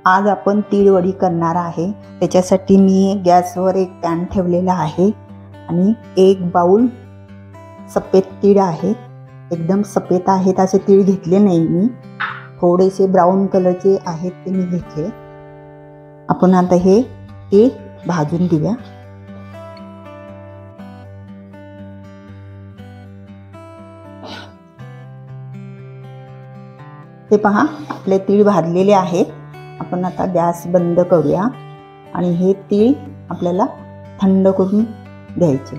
आज आपण तीळ वडी करणार आहे। त्याच्यासाठी मी गॅसवर एक पॅन ठेवलेला आहे आणि एक बाउल सफेद तीळ आहे। एकदम सफेद आहेत असे तीळ घेतले नाही मी, थोडेसे ब्राऊन कलरचे आहेत ते मी घेतले। आपण आता हे तीळ भाजून घेऊया। हे पहा आपले तीळ भाजलेले आहेत। आपण आता गॅस बंद करूया आणि हे तीळ आपल्याला थंड करून घ्यायचे।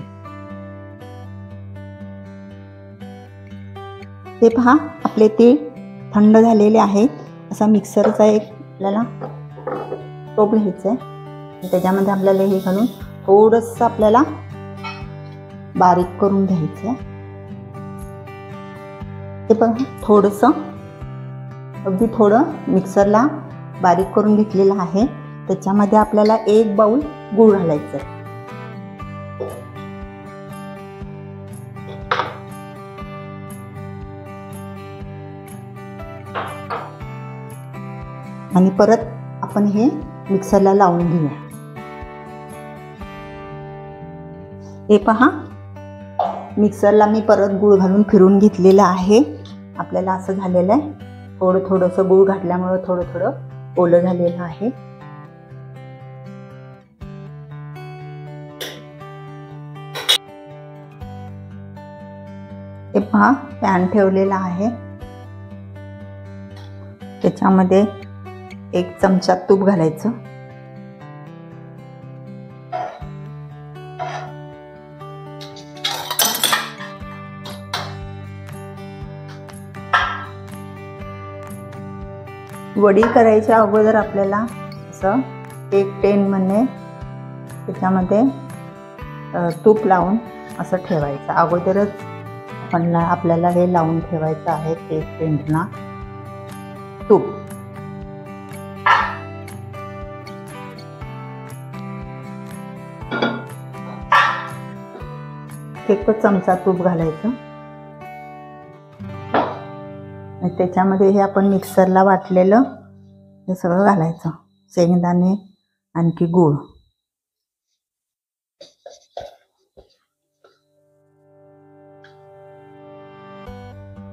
हे पहा आपले तीळ थंड झालेले आहेत। असा मिक्सरचा एक आपल्याला टोप घ्यायचा आहे, त्याच्यामध्ये आपल्याला हे घालून थोडंसं आपल्याला बारीक करून घ्यायचं आहे। हे पहा थोडंसं अगदी थोडं मिक्सरला बारीक करून घेतलेलं आहे। त्याच्यामध्ये आपल्याला एक बाउल गूळ घालायचं आहे। आणि परत आपण हे मिक्सरला लावून घेऊया। हे पहा मिक्सरला मी परत गूळ घालून फिरून घेतलेलं आहे। आपल्याला असं झालेलं आहे, थोडं थोडंसं गूळ घातल्यामुळे थोडं थोडं ओलं झालेलं आहे। हे पहा पॅन ठेवलेला आहे, त्याच्यामध्ये एक चमचा तूप घालायचं। वडी करायच्या अगोदर आपल्याला असं एक पेनमध्ये त्याच्यामध्ये तूप लावून असं ठेवायचं। अगोदरच आपल्याला हे लावून ठेवायचं आहे एक पेनला तूप। एक चमचा तूप घालायचं आणि त्याच्यामध्ये हे आपण मिक्सरला वाटलेलं हे सगळं घालायचं, शेंगदाणे आणखी गूळ।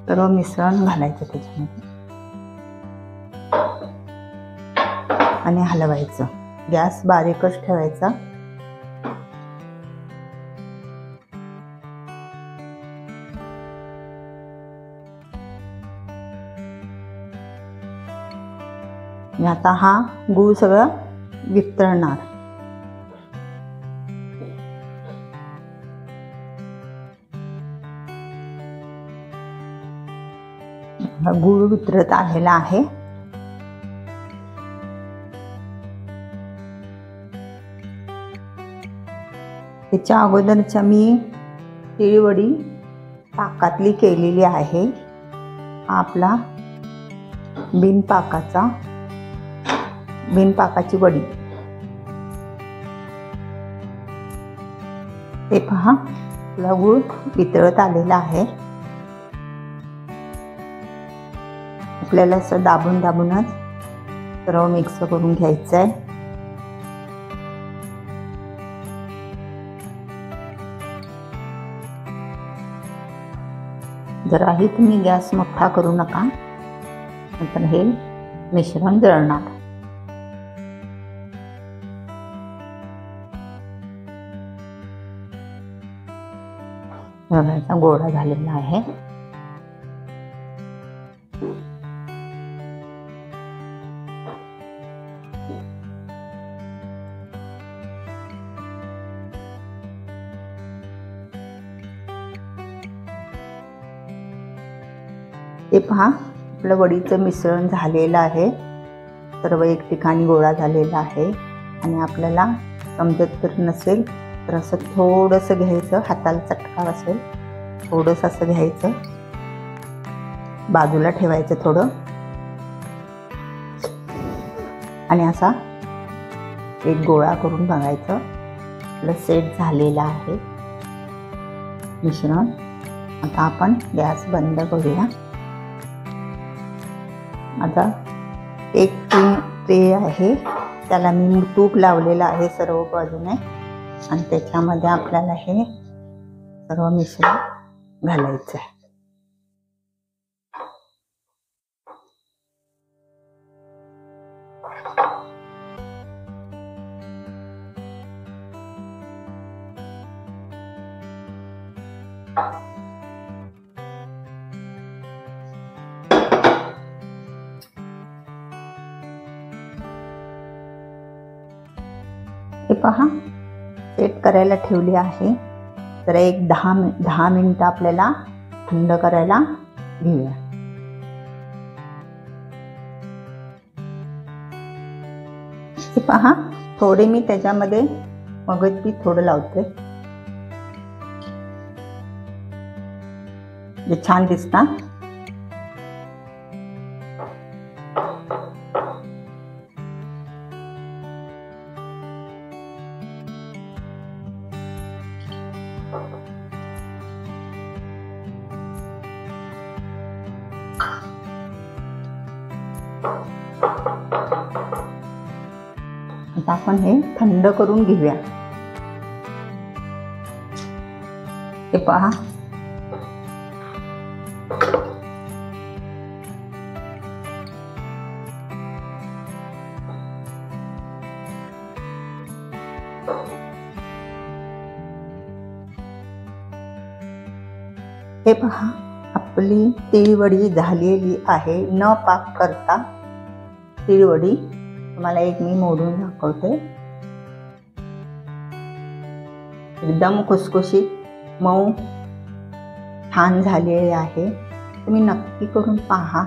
सर्व मिश्रण घालायचं त्याच्यामध्ये आणि हलवायचं। गॅस बारीकच ठेवायचा। आता हा गूळ सगळं वितळणार। गूळ वितळत आलेला आहे। त्याच्या अगोदरच्या मी तीळ वडी पाकातली केलेली आहे। हा आपला बिनपाकाची वडी। हे पहा आपला गूळ वितळत आलेला आहे। आपल्याला असं दाबून दाबूनच सर्व मिक्स करून घ्यायचं आहे। जराही तुम्ही गॅस मोठा करू नका, नंतर हे मिश्रण जळणार। रव्याचा गोळा झालेला आहे। हे पहा आपलं वडीचं मिश्रण झालेलं आहे। सर्व एक ठिकाणी गोळा झालेला आहे आणि आपल्याला समजत तर नसेल तर असं थोडंसं घ्यायचं, हाताला चटका असेल थोडंसं असं घ्यायचं, बाजूला ठेवायचं थोडं आणि असा एक गोळा करून बघायचं। आपलं सेट झालेलं आहे मिश्रण। आता आपण गॅस बंद करूया। आता 1-3 ट्रे आहे, त्याला मी तूप लावलेलं आहे सर्व बाजूने आणि त्याच्यामध्ये आपल्याला हे सर्व मिश्रण घालायचं आहे. हे पहा, सेट करायला ठेवली आहे. तर एक 10 मिनिटं आपल्याला थंड करायला घेऊया. हे पहा, थोडे मी त्याच्यामध्ये मगज बी थोडं लावते, जे छान दिसतात. आता आपण हे थंड करून घेऊया. हे पहा, हे पहा, आपली तिळवडी झालेली आहे. न पाक करता तिळवडी तुम्हाला एक मी मोडून दाखवते. एकदम खुसखुशीत मऊ छान झालेली आहे. तुम्ही नक्की करून पहा.